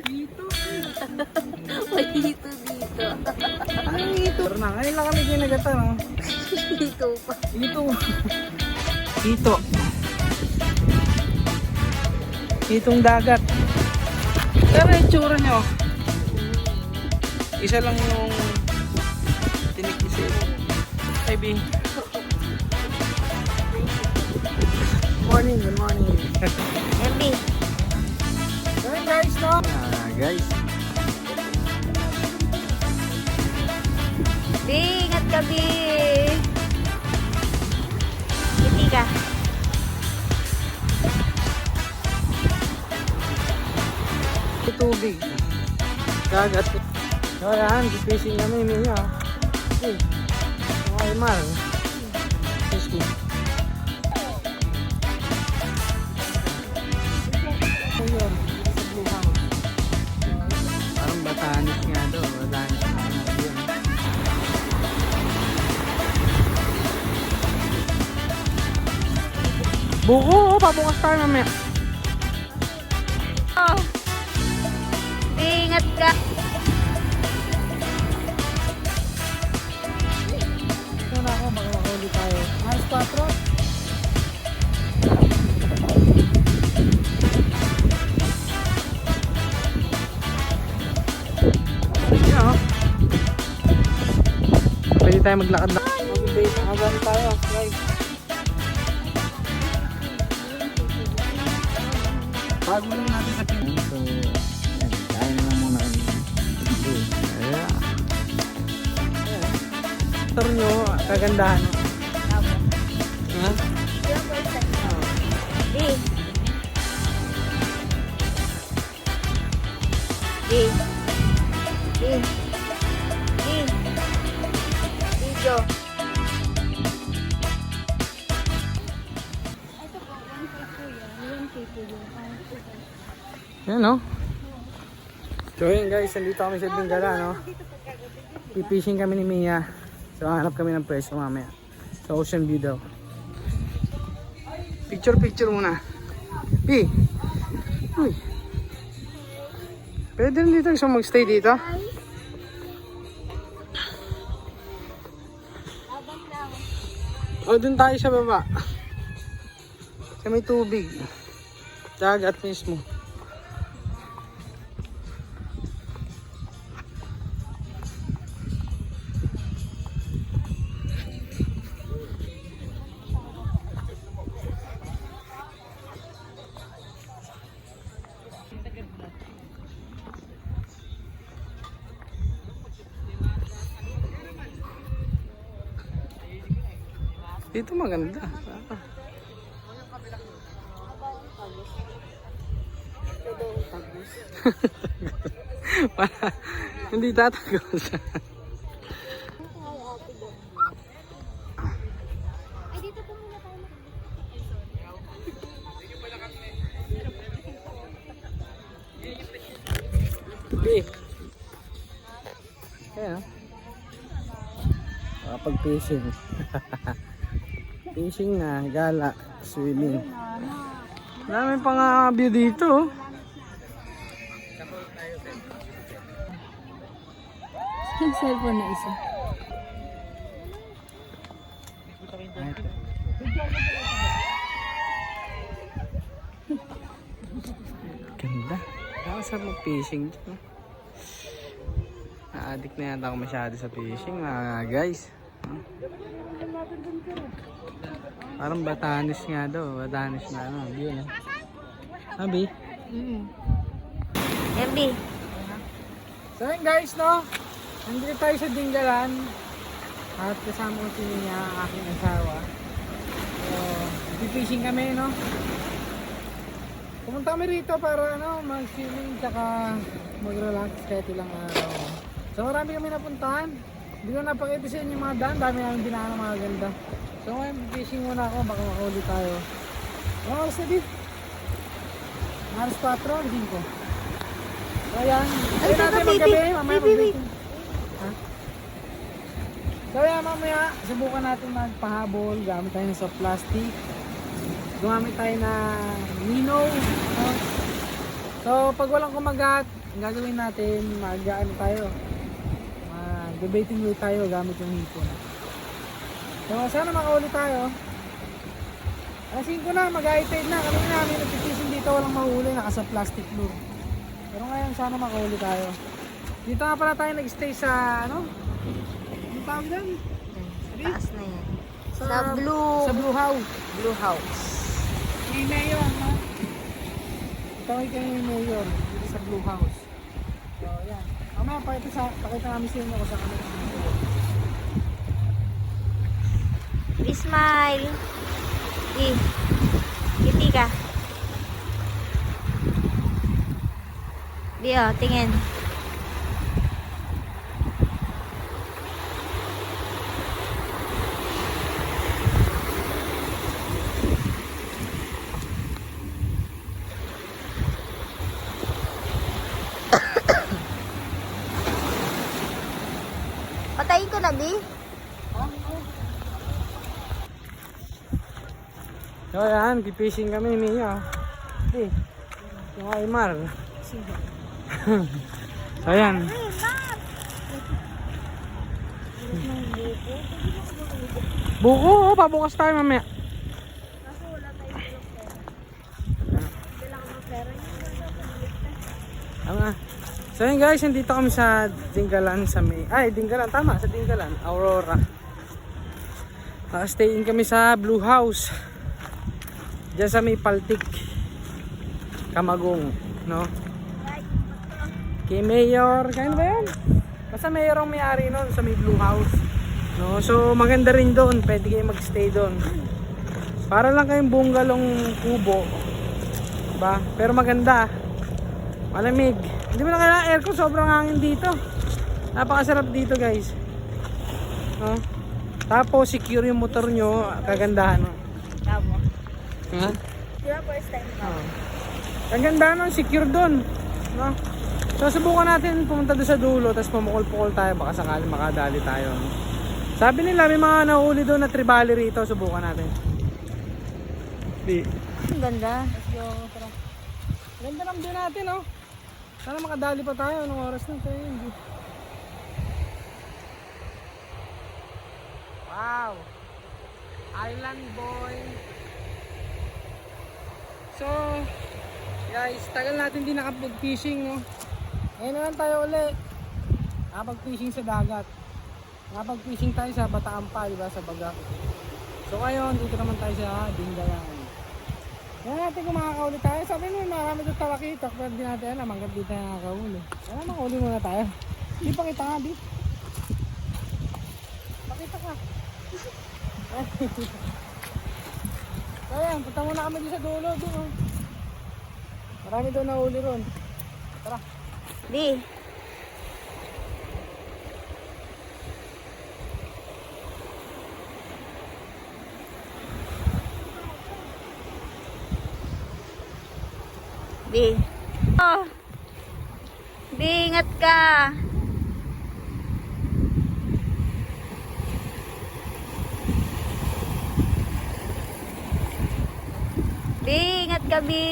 Dito. May hito dito. Ano dito? Na, ngayon lang kami ginagata, no? Hito pa. Dito. Dito. Ditong dagat. Pero yung tsura nyo. Isa lang yung tinikisi. Baby. Morning, good morning. Embi. So guys, no? Guys. Bi, ingat ka, Bi. Hindi ka. Tubig. Dagat. So yan, fishing kami niya. Okay. Okay, Mar. Fishing. Ayun. Parang Batanes nga daw. Batanes nga yun. Buko, pabukas tayo mamaya. Oh. Bi, ingat ka. Ito na ako, baka makahuli tayo. Alas 4. Yeah. Pwede tayo maglakad na. Mag-base na agad tayo. Guys. Bago lang natin sa pin. So, yan. Kaya na lang muna kami. Yeah. Motor nyo, kagandahan. Ha? Bi. Bi. Bi. Bi. Video. Yan no. So yun guys, nandito kami sa Bingala no. Pipishing kami ni Mia. So hanap kami ng pwesto mamaya. Sa Ocean View daw. Picture muna. Pi. Uy. Pwede rin dito gusto magstay dito. O dun tayo sa baba. Sa may tubig. Dagat mismo. Dito maganda. Para hindi tatagos. Ay, dito po muna tayo. Tubi. Ayan. Makapag-fishing. Fishing na, gala, swimming. Dami pang view dito. Yung cellphone na isa. Ganda. Nakasarap mag-fishing dito. Na-addict na yata ako masyado sa fishing mga guys. Parang Batanes nga daw. Batanes na ano. Yun eh. Abi? Embi. So yun guys no. Nandito tayo sa Dingalan. At kasama ko si Nia, aking asawa. So, fishing kami no. Pumunta kami rito para ano, mag-swimming tsaka mag-relax kahit ilang araw. So marami kami napuntahan. Hindi ko napakita sa inyo yung mga daan. Dami namin dinaan ng mga ganda. So ngayon, fishing muna ako. Baka makahuli tayo. Ano oras na din? Alas 4, 5. So ayan. Ay, natin maggabi. Mamaya mag-fishing. Ha? So ayan, mamaya subukan natin magpahabol. Gamit tayo sa plastic. Gumamit tayo na Mino. So So, pag walang kumagat, ang gagawin natin, mag-ano tayo, debating weight tayo gamit yung hipon. So, sana makahuli tayo. Alasing ko na, mag-high tide na. Kami namin nag-fishing dito, walang mahuli, naka sa plastic lure. Pero ngayon, sana makahuli tayo. Dito nga pala tayo nag-stay sa, ano? Anong tawag dyan? Taas na yan. Sa Blue House. Blue House. May mayor, no? Tawag kayo yung mayor dito sa Blue House. So, yan. Mamaya, pakita namin sa inyo kung saan kami nagpupunta. Smile. Kiti ka. Dio, tingin. Patayin ko na, Bi. So yan, pipishing kami niya. Yung Aymar. So yan. Buko, oh, pabukas tayo mamaya. So yun guys, nandito kami sa Dingalan sa Dingalan, tama, sa Dingalan, Aurora. Stay in kami sa Blue House. Diyan sa may Paltik, Camagong, no? Kay Mayor, kaya ba yan? Basta Mayor ang may-ari nun sa may Blue House, no? So maganda rin doon, pwede kayo magstay doon. Para lang kayong bungaloong kubo, diba? Pero maganda, malamig. Hindi mo na kailangan aircon, sobrang hangin dito. Napakasarap dito guys, no? Tapos secure yung motor nyo, kagandahan, no? Tama. Ha? Di ba first time ka? Ang ganda nun, secure doon, no? So subukan natin pumunta doon sa dulo, tapos pumukol-pukol tayo, baka sakali makadali tayo, no? Sabi nila may mga nahuli doon na tribali rito, subukan natin. Ang ganda. Let's go, tara. Ganda ng view natin, no? Sana makadali pa tayo, anong oras na tayo? Wow! Island boy! So, guys, tagal natin din nakapag-fishing, no? Ngayon na lang tayo uli. Nakapag-fishing sa dagat. Nakapag-fishing tayo sa Bataan pa, diba? Sa Bagak. So, ngayon, dito naman tayo sa Dingalan. Ngayon natin kung makakauli tayo. Sabi mo, marami doon tawakitok. Pero di natin alam, hanggang di tayo nakakauli. Kaya makakauli muna tayo. Di pa kita nga, di. Pakita ka. So yan, punta muna kami din sa dulo doon. Oh. Marami doon nahuli ron. Tara. Bi. Bi. Oh. Bi, ingat ka. Bi, ingat ka, Bi.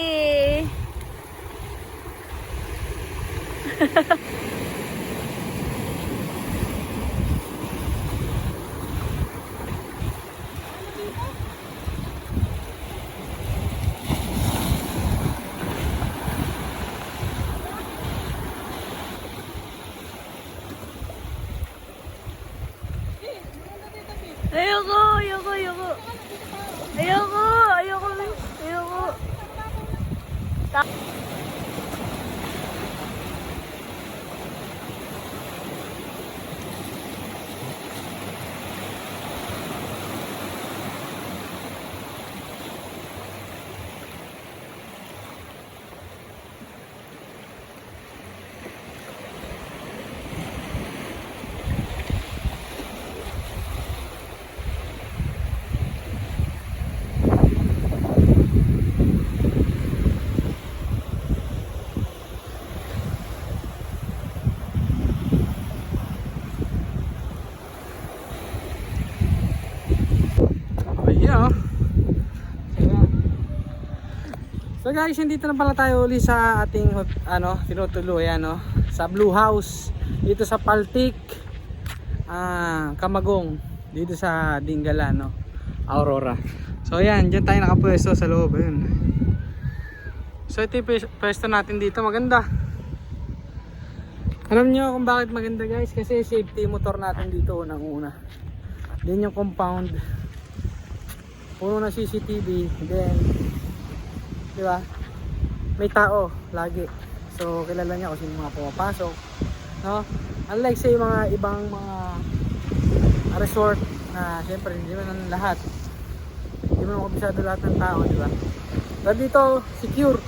Ayoko, ayoko, ayoko. Ayoko, ayoko, ayoko. So guys, nandito na pala tayo uli sa ating tinutuluyan, no? Sa Blue House dito sa Paltik, Camagong, dito sa Dingalan, no? Aurora. So ayan, dyan tayo nakapwesto sa loob. Ayun. So ito yung pwesto natin dito, maganda. Alam nyo kung bakit maganda guys? Kasi safety motor natin dito unang-una. Then yung compound, puno na CCTV. Then, di ba? May tao lagi. So kilala niya kung sino mga pumapasok, no? Unlike sa mga ibang mga resort na siyempre hindi man lahat. Hindi man kabisado lahat ng tao, di ba? Pero dito secure.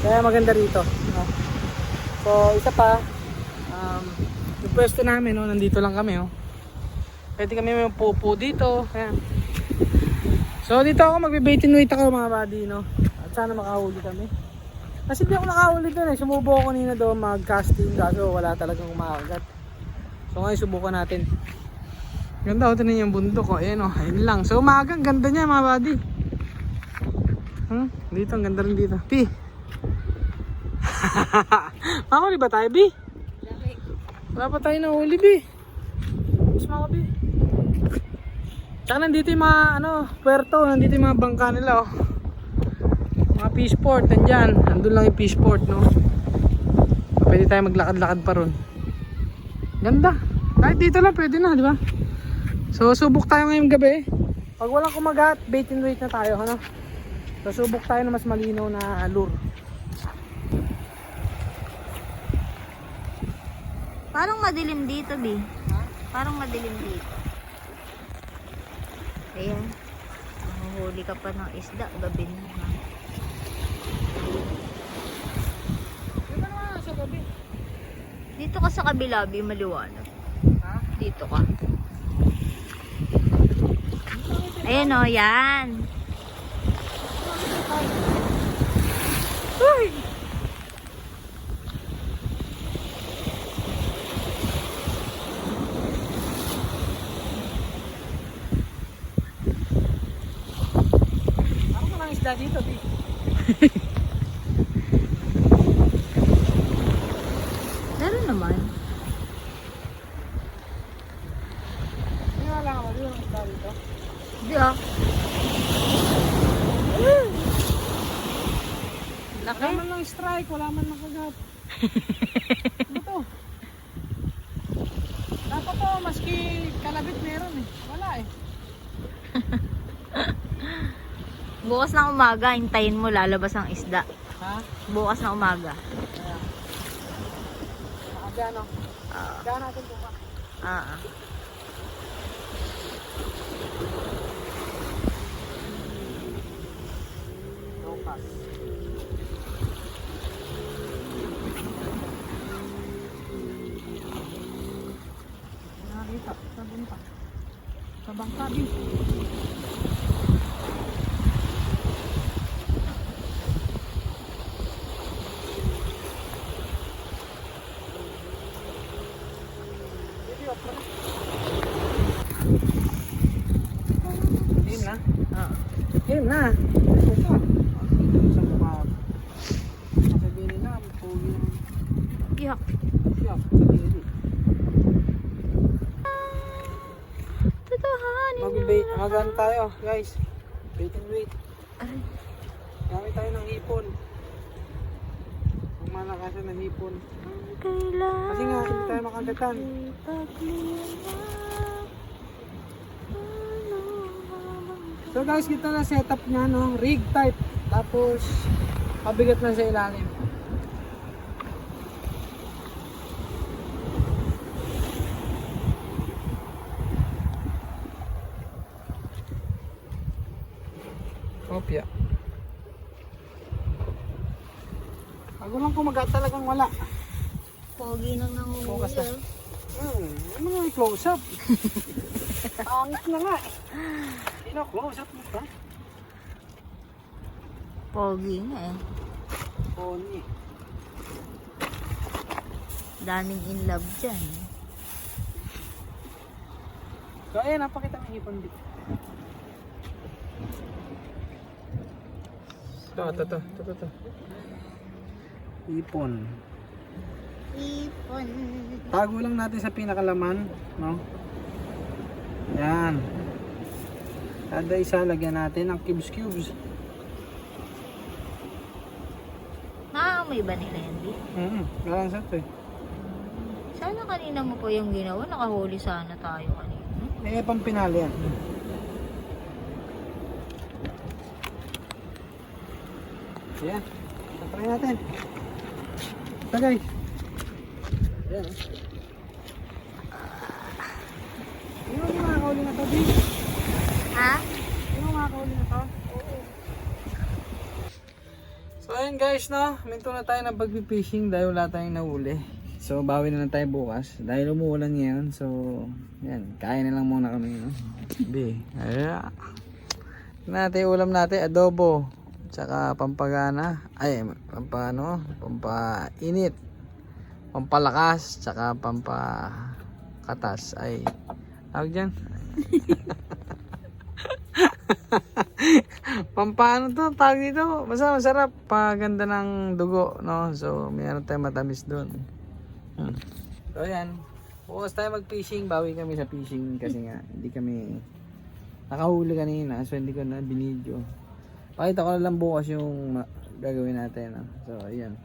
Kaya maganda rito, no? So isa pa, yung pwesto namin, no, nandito lang kami, oh. Pwede kami may pupo dito. Ayan. So dito ako magbe-bait and wait ako mga buddy, no? At sana makahuli kami. Kasi di ako nakahuli doon eh. Sumubo ako kanina doon mag-casting kaso wala talagang kumakagat. So ngayon subukan natin. Ganda, ito na yung bundok, oh. Ayan, oh. Ayan lang. So umaga, ganda niya mga buddy. Dito, ang ganda rin dito. Pi! Makahuli ba tayo, Bi? Wala pa tayo nahuli, Bi. Mas mga Bi. Tsaka nandito yung mga puerto, nandito yung mga bangka nila, oh. Mga fishport, nandyan. Nandun lang yung fishport, no? Pwede tayo maglakad-lakad pa ron. Ganda. Kahit dito lang pwede na, di ba? So subok tayo ngayong gabi. Pag walang kumagat, bait and wait na tayo, ano? So subok tayo na mas malinaw na lure. Parang madilim dito, Bi. Parang madilim dito. Ayan. Mahuhuli ka pa ng isda. Gabi na, ha? Di ba naman sa gabi? Dito ka sa kabila, Bi. Maliwanag. Ha? Dito ka. Ayan, o. Yan. Uy! Parang walang isda dito, Bi. Meron naman. Wala ka ba? Di walang isda dito. Hindi, ah. Laki. Wala man lang strike, wala man lang kagat. Ano to? Dapat to, maski kalabit meron eh. Wala eh. Bukas ng umaga, hintayin mo lalabas ang isda. Ha? Bukas ng umaga. Kaya. Maaga no? Gana natin bukas. Ah. Bukas. Nakakita, sa bangka. Sa bangka din. Game na? Ah. Game na. Buka. Sa mukha. Sabihin nila, pogi ng Iyak. siyak sa dili. Tatahanin. Mag-ano tayo, guys. Bait and wait. Aray. Gamit tayo ng hipon. Ang malakasan ng hipon. Kailan Kasi nga, hindi tayo makagatan. So guys, kita na setup niya, no? Rig type. Tapos, pabigat lang sa ilalim. Kopya. Bago lang kumagat, talagang wala. Pogi nang Focus na. nanguhuli. Ano nga close up? Pangit na nga. Hindi na close up mo pa. Pogi nga eh. Pony. Daming in love dyan. So ayan, napakita ng hipon dito. Ito. Ipon. Ipon. Tago lang natin sa pinakalaman, no? Yan. Kada isa lagyan natin ng cubes. Nakaamoy ba nila yan, Di? Parang sa to eh. Sana kanina mo po yung ginawa. Nakahuli sana tayo kanina. May pang pinali yan. Yan. Try natin. Ito guys. Yan. Yung makakahuli na to, Di? Ha? Yung makakahuli na to? Oo. So ayun guys, no? Minto na tayo ng pag-fishing dahil wala tayong nahuli. So bawi na lang tayo bukas dahil umuulan ngayon. So yan, kain na lang muna kami, no? Bi. Ayan. Natin ulam natin adobo. Tsaka pampagana. Ay, pampainit. Pampalakas. Tsaka pampakatas. Ay, tawag dyan. Pampano to, tawag dito. Basta masarap. Paganda ng dugo, no? So, mayroon tayong matamis doon. So, yan. Bukas tayo mag-fishing. Bawi kami sa fishing kasi nga, hindi kami nakahuli kanina. So, hindi ko na binidyo. Pakita ko lang bukas yung gagawin natin. No? So, ayan.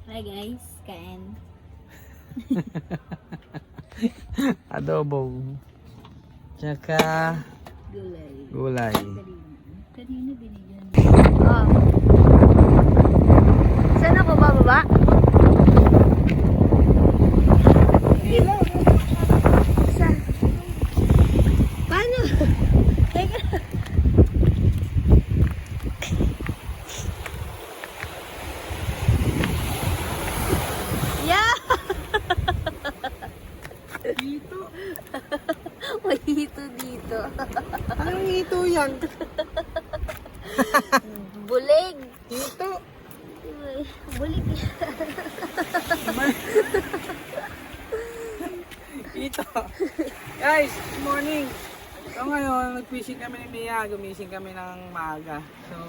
Hi guys, kain. Adobo. Tsaka gulay. Kanina binigyan. Oh. Saan ako bababa? Saan? Paano? Teka. Yeah! Dito. May hito dito. Anong ito yan? Bulig. Dito. Bulig. Ito. Guys, good morning. So ngayon, nag-fishing kami ni Mia. Gumising kami ng maaga. So,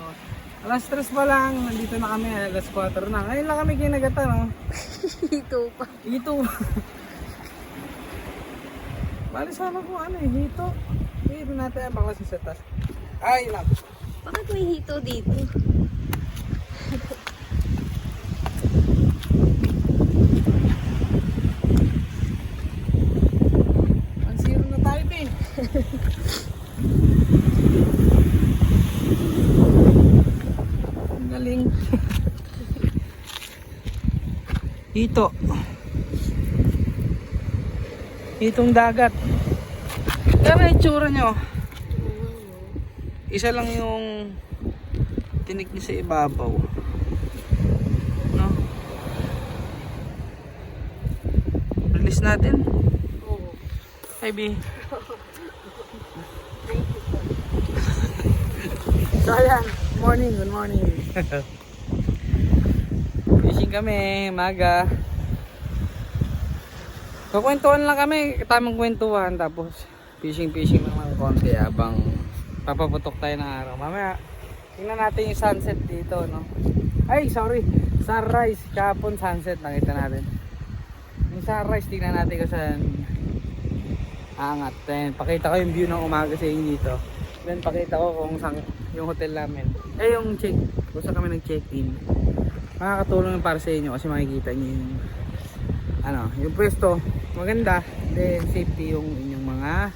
alas 3 pa lang. Nandito na kami. Alas 4 na. Ngayon lang kami kinagatan, no? Hito pa. Ito. Bali sana kung ano eh. Dito. Dito natin ang baklas sa taas. Ay, lang. Bakit may hito dito? Ang zero na tayo, eh. Ang galing. Ito. Itong dagat. Pero itsura nyo. Isa lang yung tinik niya sa ibabaw. No? Release natin. Hi, B. So ayan, good morning. Fishing kami, maga. Kukwentuhan lang kami, tamang kwentuhan, tapos fishing lang ng konti habang papaputok tayo ng araw. Mamaya, tingnan natin yung sunset dito, no? Ay, sorry, sunrise, kahapon sunset, nakita natin. Yung sunrise, tingnan natin kung saan angat. Then, pakita ko yung view ng umaga sa inyo dito. Then, pakita ko kung saan yung hotel namin. Yung check, kung saan kami nag-check-in. Makakatulong yung para sa inyo kasi makikita nyo yung yung pwesto maganda, then safety yung inyong mga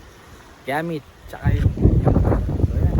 gamit tsaka yung so, yan.